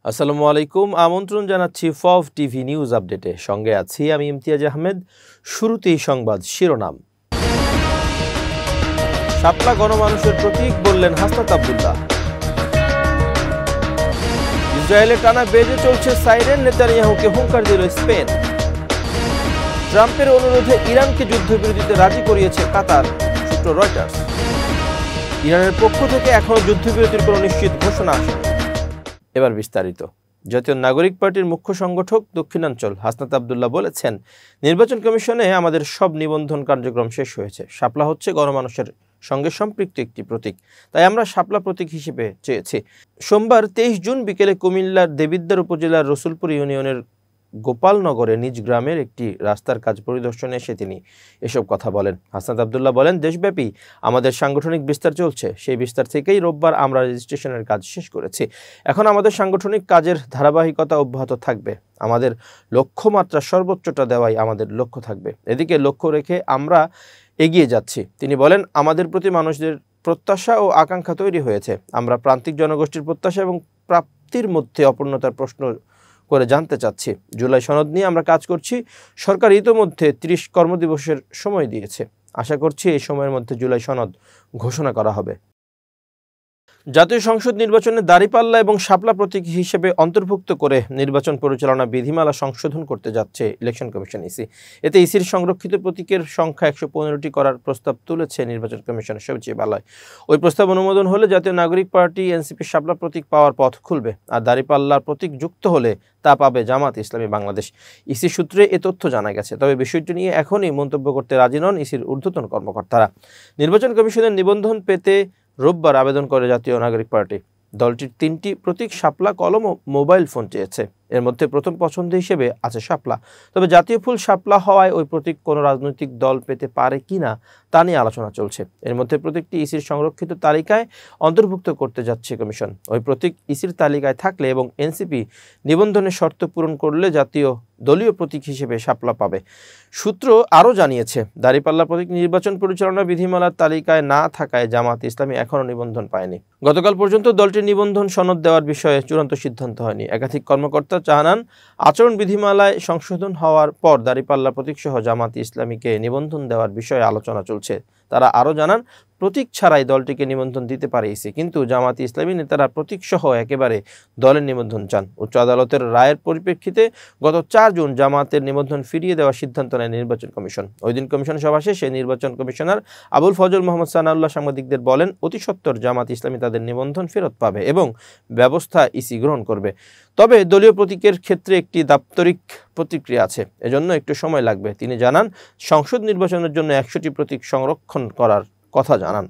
আসসালামু আলাইকুম। আমন্ত্রণ জানাচ্ছি ফভ টিভি নিউজ আপডেটে। সঙ্গে আছি আমি ইমতিয়াজ আহমেদ। শুরুতেই সংবাদ শিরোনাম। শাপলা গণমানুষের প্রতীক বললেন হাসনাত আব্দুল্লাহ। ইসরায়েলে টানা বেজে চলছে সাইরেন, নেতানিয়াহুকে হুঙ্কার দিল স্পেন। ট্রাম্পের অনুরোধে ইরানকে যুদ্ধবিরতিতে রাজি করিয়েছে কাতার, সূত্র রয়টার্স। ইরানের পক্ষ থেকে এখনও যুদ্ধবিরতির কোনো নিশ্চিত ঘোষণা আসেনি। এবার বিস্তারিত। জাতীয় নাগরিক পার্টির মুখ্য সংগঠক দক্ষিণাঞ্চল হাসনাত আব্দুল্লাহ বলেছেন, নির্বাচন কমিশনে আমাদের সব নিবন্ধন কার্যক্রম শেষ হয়েছে। শাপলা হচ্ছে গণমানুষের সঙ্গে সম্পৃক্ত একটি প্রতীক, তাই আমরা শাপলা প্রতীক হিসেবে চেয়েছি। সোমবার 23 জুন বিকেলে কুমিল্লার দেবিদ্বার উপজেলার রসুলপুর ইউনিয়নের গোপালনগরে নিজ গ্রামের একটি রাস্তার কাজ পরিদর্শনে এসে তিনি এসব কথা বলেন। হাসনাত আব্দুল্লাহ বলেন, দেশব্যাপী আমাদের সাংগঠনিক বিস্তার চলছে। সেই বিস্তার থেকেই রোববার আমরা রেজিস্ট্রেশনের কাজ শেষ করেছি। এখন আমাদের সাংগঠনিক কাজের ধারাবাহিকতা অব্যাহত থাকবে। আমাদের লক্ষ্যমাত্রা সর্বোচ্চটা দেওয়াই আমাদের লক্ষ্য থাকবে। এদিকে লক্ষ্য রেখে আমরা এগিয়ে যাচ্ছি। তিনি বলেন, আমাদের প্রতি মানুষদের প্রত্যাশা ও আকাঙ্ক্ষা তৈরি হয়েছে। আমরা প্রান্তিক জনগোষ্ঠীর প্রত্যাশা এবং প্রাপ্তির মধ্যে অপূর্ণতার প্রশ্ন করে জানতে চাচ্ছি। জুলাই সনদ নিয়ে আমরা কাজ করছি। সরকার ইতোমধ্যে 30 কর্মদিবসের সময় দিয়েছে। আশা করছি এই সময়ের মধ্যে জুলাই সনদ ঘোষণা করা হবে। জাতীয় সংসদ নির্বাচনে দাঁড়িপাল্লা এবং শাপলা প্রতীক হিসেবে অন্তর্ভুক্ত করে নির্বাচন পরিচালনা বিধিমালা সংশোধন করতে যাচ্ছে ইলেকশন কমিশন ইসি। এতে ইসির সংরক্ষিত প্রতীকের সংখ্যা 115টি করার প্রস্তাব তুলেছে নির্বাচন কমিশনের সচিবালয়। ওই প্রস্তাব অনুমোদন হলে জাতীয় নাগরিক পার্টি এনসিপির শাপলা প্রতীক পাওয়ার পথ খুলবে, আর দাঁড়িপাল্লার প্রতীক যুক্ত হলে তা পাবে জামাত ইসলামী বাংলাদেশ। ইসি সূত্রে এ তথ্য জানা গেছে। তবে বিষয়টি নিয়ে এখনই মন্তব্য করতে রাজি নন ইসির ঊর্ধ্বতন কর্মকর্তারা। নির্বাচন কমিশনের নিবন্ধন পেতে রোববার আবেদন করে জাতীয় নাগরিক পার্টি। দলটির 3টি প্রতীক শাপলা, কলম ও মোবাইল ফোন চেয়েছে। এর মধ্যে প্রথম পছন্দ হিসেবে আছে শাপলা। তবে জাতীয় ফুল শাপলা হওয়ায় ওই প্রতীক কোনো রাজনৈতিক দল পেতে পারে কিনা তা নিয়ে আলোচনা চলছে। এর মধ্যে প্রতীকটি ইসির সংরক্ষিত তালিকায় অন্তর্ভুক্ত করতে যাচ্ছে কমিশন। ওই প্রতীক ইসির তালিকায় থাকলে এবং এনসিপি নিবন্ধনের শর্ত পূরণ করলে জাতীয় দলীয় প্রতীক হিসেবে শাপলা পাবে। সূত্র আরও জানিয়েছে, দাঁড়িপাল্লা প্রতীক নির্বাচন পরিচালনা বিধিমালার তালিকায় না থাকায় জামাত ইসলামী এখনও নিবন্ধন পায়নি। গতকাল পর্যন্ত দলটির নিবন্ধন সনদ দেওয়ার বিষয়ে চূড়ান্ত সিদ্ধান্ত হয়নি। একাধিক কর্মকর্তা জানান, আচরণ বিধিমালায় সংশোধন হওয়ার পর দাঁড়িপাল্লা প্রতীক সহ জামাত ইসলামীকে নিবন্ধন দেওয়ার বিষয়ে আলোচনা চলছে। তারা আরও জানান, প্রতীক ছাড়াই দলটিকে নিবন্ধন দিতে পারে ইসি, কিন্তু জামাত ইসলামী নেতারা প্রতীক সহ একেবারে দলের নিবন্ধন চান। উচ্চ আদালতের রায়ের পরিপ্রেক্ষিতে গত 4 জুন জামাতের নিবন্ধন ফিরিয়ে দেওয়ার সিদ্ধান্ত নেয় নির্বাচন কমিশন। ওই দিন কমিশন সভা শেষে নির্বাচন কমিশনার আবুল ফজল মোহাম্মদ সানাউল্লাহ সাংবাদিকদের বলেন, অতি সত্বর জামাত ইসলামী তাদের নিবন্ধন ফেরত পাবে এবং ব্যবস্থা ইসি গ্রহণ করবে। তবে দলীয় প্রতীকের ক্ষেত্রে একটি দাপ্তরিক প্রতিক্রিয়া আছে, এজন্য একটু সময় লাগবে। তিনি জানান, সংসদ নির্বাচনের জন্য 100টি প্রতীক সংরক্ষণ করার কথা জানান।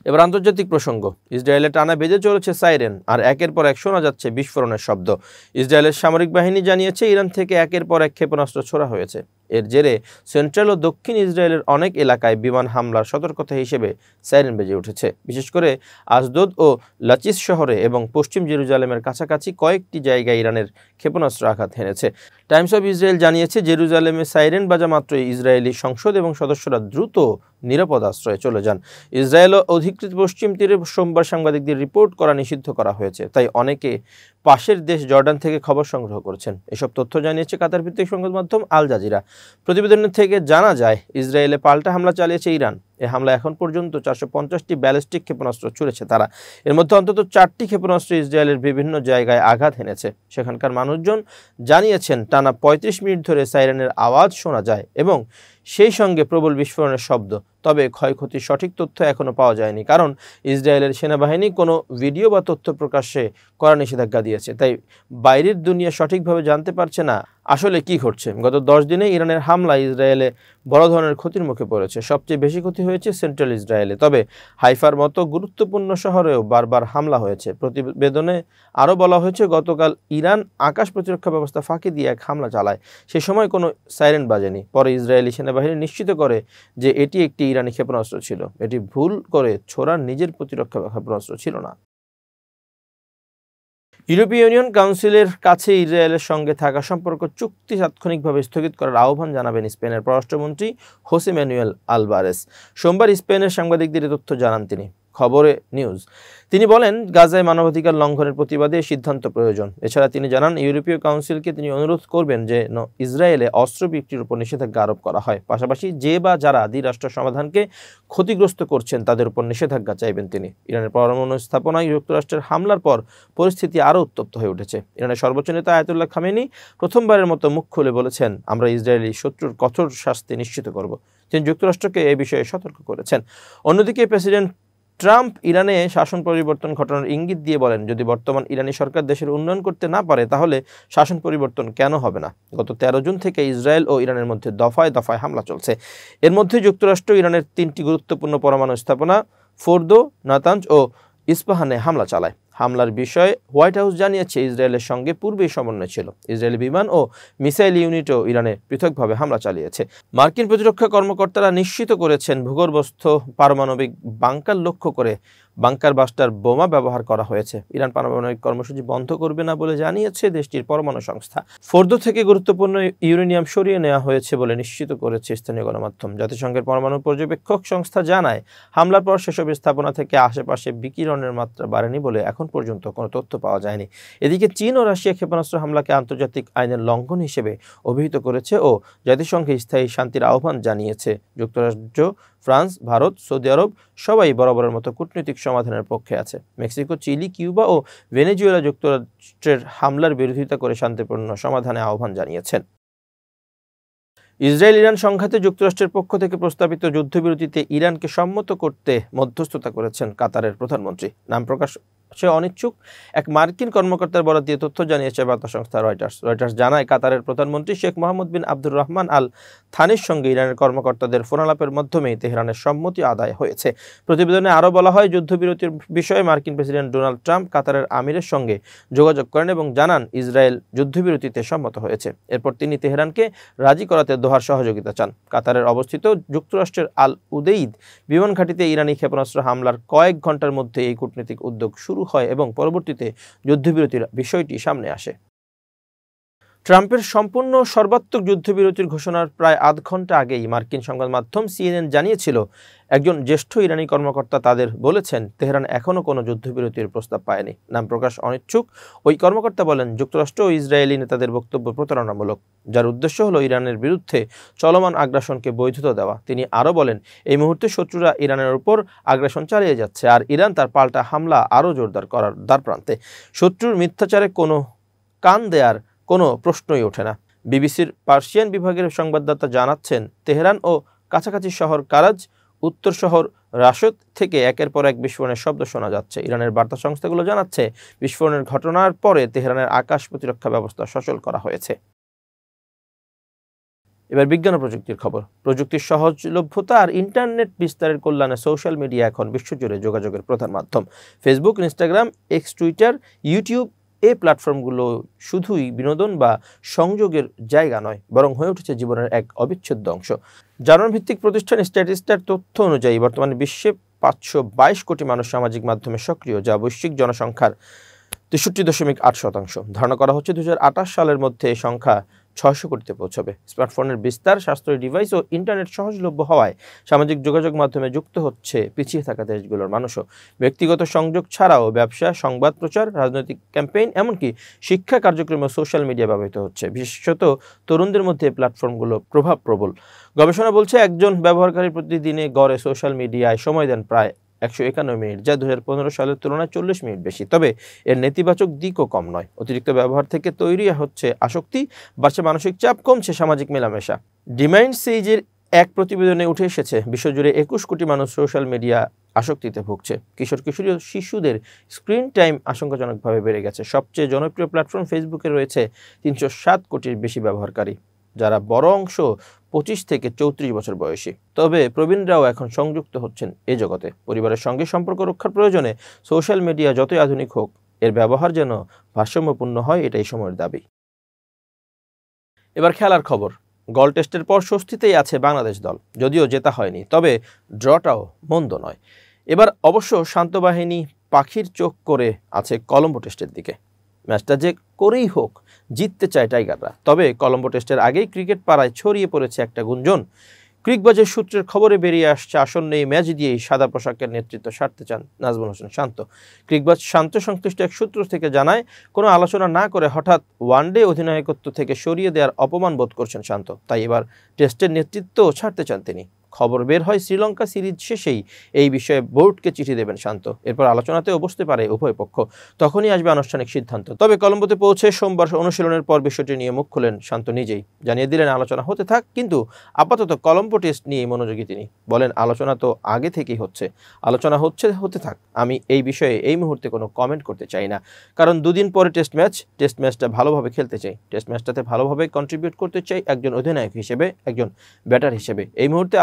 এবার আন্তর্জাতিক প্রসঙ্গ। ইসরায়েলে টানা বেজে চলেছে সাইরেন, আর একের পর এক শোনা যাচ্ছে বিস্ফোরণের শব্দ। ইসরায়েলের সামরিক বাহিনী জানিয়েছে, ইরান থেকে একের পর এক ক্ষেপণাস্ত্র ছোড়া হয়েছে। এর জেরে সেন্ট্রাল ও দক্ষিণ ইসরায়েলের অনেক এলাকায় বিমান হামলার সতর্কতা হিসেবে সাইরেন বেজে উঠেছে। বিশেষ করে আজদোদ ও লাচিস শহরে এবং পশ্চিম জেরুজালেমের কাছাকাছি কয়েকটি জায়গায় ইরানের ক্ষেপণাস্ত্র আঘাত হেনেছে। টাইমস অব ইসরায়েল জানিয়েছে, জেরুজালেমে সাইরেন বাজা মাত্রই ইসরায়েলি সংসদ এবং সদস্যরা দ্রুত নিরাপদ আশ্রয়ে চলে যান। ইসরায়েল ও অধিকৃত পশ্চিম তীরে সোমবার সাংবাদিকদের রিপোর্ট করা নিষিদ্ধ করা হয়েছে, তাই অনেকে পাশের দেশ জর্ডান থেকে খবর সংগ্রহ করেছেন। এসব তথ্য জানিয়েছে কাতার ভিত্তিক সংবাদ মাধ্যম আল জাজিরা। প্রতিবেদনের থেকে জানা যায়, ইসরায়েলে পাল্টা হামলা চালিয়েছে ইরান। এ হামলা এখন পর্যন্ত 450টি ব্যালিস্টিক ক্ষেপণাস্ত্র ছুড়েছে তারা। এর মধ্যে অন্তত 4টি ক্ষেপণাস্ত্র ইসরায়েলের বিভিন্ন জায়গায় আঘাত হেনেছে। সেখানকার মানুষজন জানিয়েছেন, টানা 35 মিনিট ধরে সাইরেনের আওয়াজ শোনা যায় এবং সেই সঙ্গে প্রবল বিস্ফোরণের শব্দ। তবে ক্ষয়ক্ষতির সঠিক তথ্য এখনও পাওয়া যায়নি, কারণ ইসরায়েলের সেনাবাহিনী কোনো ভিডিও বা তথ্য প্রকাশ্যে করা নিষেধাজ্ঞা দিয়েছে। তাই বাইরের দুনিয়া সঠিকভাবে জানতে পারছে না আসলে কি ঘটছে। গত 10 দিনে ইরানের হামলায় ইসরায়েলে বড় ধরনের ক্ষতির মুখে পড়েছে। সবচেয়ে বেশি ক্ষতি হয়েছে সেন্ট্রাল ইসরায়েলে, তবে হাইফার মতো গুরুত্বপূর্ণ শহরেও বারবার হামলা হয়েছে। প্রতিবেদনে আরও বলা হয়েছে, গতকাল ইরান আকাশ প্রতিরক্ষা ব্যবস্থা ফাঁকি দিয়ে এক হামলা চালায়। সে সময় কোনো সাইরেন বাজেনি। পরে ইসরায়েলি সেনাবাহিনী নিশ্চিত করে যে এটি একটি ইরানি ক্ষেপণাস্ত্র ছিল। এটি ভুল করে ছোড়ার নিজের প্রতিরক্ষা ক্ষেপণাস্ত্র ছিল না। ইউরোপীয় ইউনিয়ন কাউন্সিলের কাছে ইসরায়েলের সঙ্গে থাকা সম্পর্ক চুক্তি তাৎক্ষণিকভাবে স্থগিত করার আহ্বান জানাবেন স্পেনের পররাষ্ট্রমন্ত্রী হোসে ম্যানুয়েল আলভারেস। সোমবার স্পেনের সাংবাদিকদের তথ্য জানান তিনি। খবরে নিউজ। তিনি বলেন, গাজায় মানবাধিকার লঙ্ঘনের প্রতিবাদে সিদ্ধান্ত প্রয়োজন। এছাড়া তিনি জানান, ইউরোপীয় কাউন্সিলকে তিনি অনুরোধ করবেন যে ইসরায়েলে অস্ত্র বিক্রির উপর নিষেধাজ্ঞা আরোপ করা হয়। পাশাপাশি যে বা যারা দ্বিরাষ্ট্র সমাধানকে ক্ষতিগ্রস্ত করছেন তাদের উপর নিষেধাজ্ঞা চাইবেন তিনি। ইরানের পরমাণু স্থাপনায় যুক্তরাষ্ট্রের হামলার পর পরিস্থিতি আরও উত্তপ্ত হয়ে উঠেছে। ইরানের সর্বোচ্চ নেতা আয়াতুল্লাহ খামেনি প্রথমবারের মতো মুখ খুলে বলেছেন, আমরা ইসরায়েলি শত্রুর কঠোর শাস্তি নিশ্চিত করব। তিনি যুক্তরাষ্ট্রকে এ বিষয়ে সতর্ক করেছেন। অন্যদিকে প্রেসিডেন্ট ট্রাম্প ইরানে শাসন পরিবর্তন ঘটানোর ইঙ্গিত দিয়ে বলেন, যদি বর্তমান ইরানি সরকার দেশের উন্নয়ন করতে না পারে তাহলে শাসন পরিবর্তন কেন হবে না। গত 13 জুন থেকে ইসরায়েল ও ইরানের মধ্যে দফায় দফায় হামলা চলছে। এর মধ্যে যুক্তরাষ্ট্র ইরানের 3টি গুরুত্বপূর্ণ পরমাণু স্থাপনা ফোর্দো, নাতাঞ্জ ও ইস্পাহানে হামলা চালায়। হামলার বিষয়ে হোয়াইট হাউস জানিয়েছে, ইসরায়েলের সঙ্গে পূর্বেই সমন্বয় ছিল। ইসরায়েলি বিমান ও মিসাইল ইউনিটও ইরানে পৃথকভাবে হামলা চালিয়েছে। মার্কিন প্রতিরক্ষা কর্মকর্তারা নিশ্চিত করেছেন, ভূগর্ভস্থ পারমাণবিক বাংকার লক্ষ্য করে বাংকার বাস্টার বোমা ব্যবহার করা হয়েছে। ইরান পারমাণবিক কর্মসূচি বন্ধ করবে না বলে জানিয়েছে দেশটির পরমাণু সংস্থা। ফোর্দো থেকে গুরুত্বপূর্ণ ইউরেনিয়াম সরিয়ে নেওয়া হয়েছে বলে নিশ্চিত করেছে স্থানীয় গণমাধ্যম। জাতিসংঘের পরমাণু পর্যবেক্ষক সংস্থা জানায়, হামলার পর সেসব স্থাপনা থেকে আশেপাশে বিকিরণের মাত্রা বাড়েনি বলে এখন পর্যন্ত কোনো তথ্য পাওয়া যায়নি। এদিকে চীন ও রাশিয়া ক্ষেপণাস্ত্র হামলাকে আন্তর্জাতিক আইনের লঙ্ঘন হিসেবে অভিহিত করেছে ও জাতিসংঘে স্থায়ী শান্তির আহ্বান জানিয়েছে। যুক্তরাষ্ট্র, ফ্রান্স, ভারত, সৌদি আরব সবাই বরাবরের মতো কূটনৈতিক সমাধানের পক্ষে আছে। মেক্সিকো, চিলি, কিউবা ও ভেনেজুয়েলা যুক্তরাষ্ট্রের হামলার বিরোধিতা করে শান্তিপূর্ণ সমাধানে আহ্বান জানিয়েছেন। ইসরায়েল ইরান সংঘাতে যুক্তরাষ্ট্রের পক্ষ থেকে প্রস্তাবিত যুদ্ধবিরতিতে ইরানকে সম্মত করতে মধ্যস্থতা করেছেন কাতারের প্রধানমন্ত্রী। নাম প্রকাশ সে অনিচ্ছুক এক মার্কিন কর্মকর্তার বরাত দিয়ে তথ্য জানিয়েছে বার্তা সংস্থা রয়টার্স জানায়, কাতারের প্রধানমন্ত্রী শেখ মোহাম্মদ বিন আব্দুর রহমান আল থানির সঙ্গে ইরানের কর্মকর্তাদের ফোনালাপের মাধ্যমেই তেহরানের সম্মতি আদায় হয়েছে। প্রতিবেদনে আরও বলা হয়, যুদ্ধবিরতির বিষয়ে মার্কিন প্রেসিডেন্ট ডোনাল্ড ট্রাম্প কাতারের আমিরের সঙ্গে যোগাযোগ করেন এবং জানান ইসরায়েল যুদ্ধবিরতিতে সম্মত হয়েছে। এরপর তিনি তেহরানকে রাজি করাতে দোহার সহযোগিতা চান। কাতারের অবস্থিত যুক্তরাষ্ট্রের আল উদেইদ বিমান ঘাঁটিতে ইরানি ক্ষেপণাস্ত্র হামলার কয়েক ঘন্টার মধ্যে এই কূটনৈতিক উদ্যোগ শুরু হয় এবং পরবর্তীতে যুদ্ধবিরতির বিষয়টি সামনে আসে। ট্রাম্পের সম্পূর্ণ সর্বাত্মক যুদ্ধবিরতির ঘোষণার প্রায় আধ ঘন্টা আগেই মার্কিন সংবাদ মাধ্যম CNN জানিয়েছিল, একজন জ্যেষ্ঠ ইরানি কর্মকর্তা তাদের বলেছেন, তেহরান এখনও কোনো যুদ্ধবিরতির প্রস্তাব পায়নি। নাম প্রকাশ অনিচ্ছুক ওই কর্মকর্তা বলেন, যুক্তরাষ্ট্র ও ইসরায়েলি নেতাদের বক্তব্য প্রতারণামূলক, যার উদ্দেশ্য হলো ইরানের বিরুদ্ধে চলমান আগ্রাসনকে বৈধতা দেওয়া। তিনি আরও বলেন, এই মুহূর্তে শত্রুরা ইরানের উপর আগ্রাসন চালিয়ে যাচ্ছে আর ইরান তার পাল্টা হামলা আরও জোরদার করার দ্বারপ্রান্তে। শত্রুর মিথ্যাচারে কোনো কান দেয়ার কোনো প্রশ্নই ওঠে না। বিবিসির পার্সিয়ান বিভাগের সংবাদদাতা জানাচ্ছেন, তেহরান ও কাছাকাছি শহর কারাজ, উত্তর শহর রাশদ থেকে একের পর এক বিস্ফোরণের শব্দ শোনা যাচ্ছে। ইরানের বার্তা সংস্থাগুলো জানাচ্ছে, বিস্ফোরণের ঘটনার পরে তেহরানের আকাশ প্রতিরক্ষা ব্যবস্থা সচল করা হয়েছে। এবার বিজ্ঞান ও প্রযুক্তির খবর। প্রযুক্তির সহজলভ্যতা আর ইন্টারনেট বিস্তারের কল্যাণে সোশ্যাল মিডিয়া এখন বিশ্বজুড়ে যোগাযোগের প্রধান মাধ্যম। Facebook, Instagram, x, Twitter, YouTube এই প্ল্যাটফর্মগুলো শুধুই বিনোদন বা সংযোগের জায়গা নয়, বরং হয়ে উঠেছে জীবনের এক অবিচ্ছেদ্য অংশ। জার্মান ভিত্তিক প্রতিষ্ঠান স্ট্যাটিস্টার তথ্য অনুযায়ী বর্তমানে বিশ্বে 522 কোটি মানুষ সামাজিক মাধ্যমে সক্রিয়, যা বৈশ্বিক জনসংখ্যার 63.8%। ধারণা করা হচ্ছে 2028 সালের মধ্যে এই সংখ্যা 600 কোটিতে পৌঁছবে। স্মার্টফোনের বিস্তার, সাশ্রয়ী ডিভাইস ও ইন্টারনেট সহজলভ্য হওয়ায় সামাজিক যোগাযোগ মাধ্যমে যুক্ত হচ্ছে পিছিয়ে থাকা দেশগুলোর মানুষও। ব্যক্তিগত সংযোগ ছাড়াও ব্যবসা, সংবাদ প্রচার, রাজনৈতিক ক্যাম্পেইন, এমনকি শিক্ষা কার্যক্রমে সোশ্যাল মিডিয়া ব্যবহৃত হচ্ছে। বিশেষত তরুণদের মধ্যে প্ল্যাটফর্মগুলো প্রভাব প্রবল। গবেষণা বলছে, একজন ব্যবহারকারী প্রতিদিনে গড়ে সোশ্যাল মিডিয়ায় সময় দেন প্রায় 151 মিনিট, যা 2015 সালের তুলনায় 40 মিনিট বেশি। তবে এর নেতিবাচক দিকও কম নয়। অতিরিক্ত ব্যবহার থেকে তৈরি হচ্ছে আসক্তি, বাড়ছে মানসিক চাপ, কমছে সামাজিক মেলামেশা। ডিমাইন্ড সেইজের এক প্রতিবেদনে উঠে এসেছে, বিশ্বজুড়ে 21 কোটি মানুষ সোশ্যাল মিডিয়া আসক্তিতে ভুগছে। কিশোর কিশোরী ও শিশুদের স্ক্রিন টাইম আশঙ্কাজনকভাবে বেড়ে গেছে। সবচেয়ে জনপ্রিয় প্ল্যাটফর্ম ফেসবুকে রয়েছে 307 কোটির বেশি ব্যবহারকারী, যারা বড় অংশ 25 থেকে 34 বছর বয়সী। তবে প্রবীণরাও এখন সংযুক্ত হচ্ছেন এ জগতে। পরিবারের সঙ্গে সম্পর্ক রক্ষার প্রয়োজনে সোশ্যাল মিডিয়া যতই আধুনিক হোক, এর ব্যবহার যেন ভারসাম্যপূর্ণ হয়, এটাই সময়ের দাবি। এবার খেলার খবর। গোল টেস্টের পর স্বস্তিতেই আছে বাংলাদেশ দল, যদিও জেতা হয়নি, তবে ড্রটাও মন্দ নয়। এবার অবশ্য শান্ত বাহিনী পাখির চোখ করে আছে কলম্বো টেস্টের দিকে। ম্যাচটা যে করেই হোক জিততে চায় টাইগাররা। তবে কলম্বো টেস্টের আগেই ক্রিকেট পাড়ায় ছড়িয়ে পড়েছে একটা গুঞ্জন, ক্রিকবাজের সূত্রের খবরে বেরিয়ে আসছে আসন্ন এই ম্যাচ দিয়েই সাদা পোশাকের নেতৃত্ব সারতে চান নাজমুল হোসেন শান্ত। ক্রিকবাজ শান্ত সংশ্লিষ্ট এক সূত্র থেকে জানায়, কোনো আলোচনা না করে হঠাৎ ওয়ানডে অধিনায়কত্ব থেকে সরিয়ে দেওয়ার অপমান বোধ করছেন শান্ত, তাই এবার টেস্টের নেতৃত্ব ছাড়তে চান তিনি। খবর বের হয় শ্রীলঙ্কা সিরিজ শেষেই এই বিষয়ে বোর্ডকে চিঠি দেবেন শান্ত। এরপর আলোচনাতেও বসতে পারে উভয় পক্ষ, তখনই আসবে আনুষ্ঠানিক সিদ্ধান্ত। তবে কলম্বোতে পৌঁছে সোমবার অনুশীলনের পর বিষয়টি নিয়ে মুখ খোলেন শান্ত নিজেই। জানিয়ে দিলেন আলোচনা হতে থাক, কিন্তু আপাতত কলম্বো টেস্ট নিয়ে মনোযোগী তিনি। বলেন, আলোচনা তো আগে থেকেই হচ্ছে, আলোচনা হতে থাক, আমি এই বিষয়ে এই মুহূর্তে কোনো কমেন্ট করতে চাই না, কারণ দুদিন পরে টেস্ট ম্যাচটা ভালোভাবে খেলতে চাই, টেস্ট ম্যাচটাতে ভালোভাবে কন্ট্রিবিউট করতে চাই একজন অধিনায়ক হিসেবে, একজন ব্যাটার হিসেবে। এই মুহূর্তে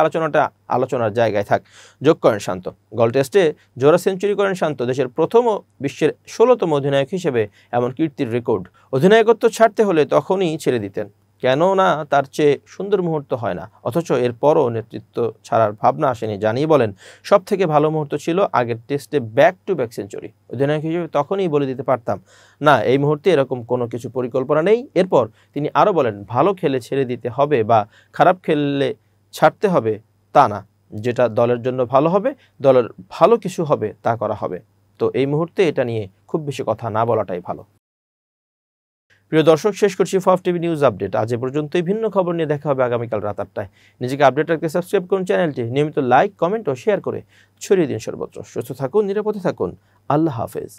আলোচনার জায়গায় থাক, যোগ করেন শান্ত। গল টেস্টে জোড়া সেঞ্চুরি করেন শান্ত, দেশের প্রথম ও বিশ্বের 16তম অধিনায়ক হিসেবে এমন কীর্তির রেকর্ড। অধিনায়কত্ব ছাড়তে হলে তখনই ছেড়ে দিতেন, কেননা তার চেয়ে সুন্দর মুহূর্ত হয় না, অথচ এরপরও নেতৃত্ব ছাড়ার ভাবনা আসেনি। জানিয়ে বলেন, সব থেকে ভালো মুহূর্ত ছিল আগের টেস্টে ব্যাক টু ব্যাক সেঞ্চুরি। অধিনায়ক হিসেবে তখনই বলে দিতে পারতাম, না এই মুহূর্তে এরকম কোনো কিছু পরিকল্পনা নেই। এরপর তিনি আরও বলেন, ভালো খেলে ছেড়ে দিতে হবে বা খারাপ খেললে ছাড়তে হবে তা না, যেটা দলের জন্য ভালো হবে, দলের ভালো কিছু হবে তা করা হবে। তো এই মুহূর্তে এটা নিয়ে খুব বেশি কথা না বলাটাই ভালো। প্রিয় দর্শক, শেষ করছি ফাফ টিভি নিউজ আপডেট। আজ এ পর্যন্তই। ভিন্ন খবর নিয়ে দেখা হবে আগামীকাল রাত 8টায়। নিজেকে আপডেট রাখতে সাবস্ক্রাইব করুন চ্যানেলটি, নিয়মিত লাইক, কমেন্ট ও শেয়ার করে ছড়িয়ে দিন সর্বত্র। সুস্থ থাকুন, নিরাপদে থাকুন। আল্লাহ হাফেজ।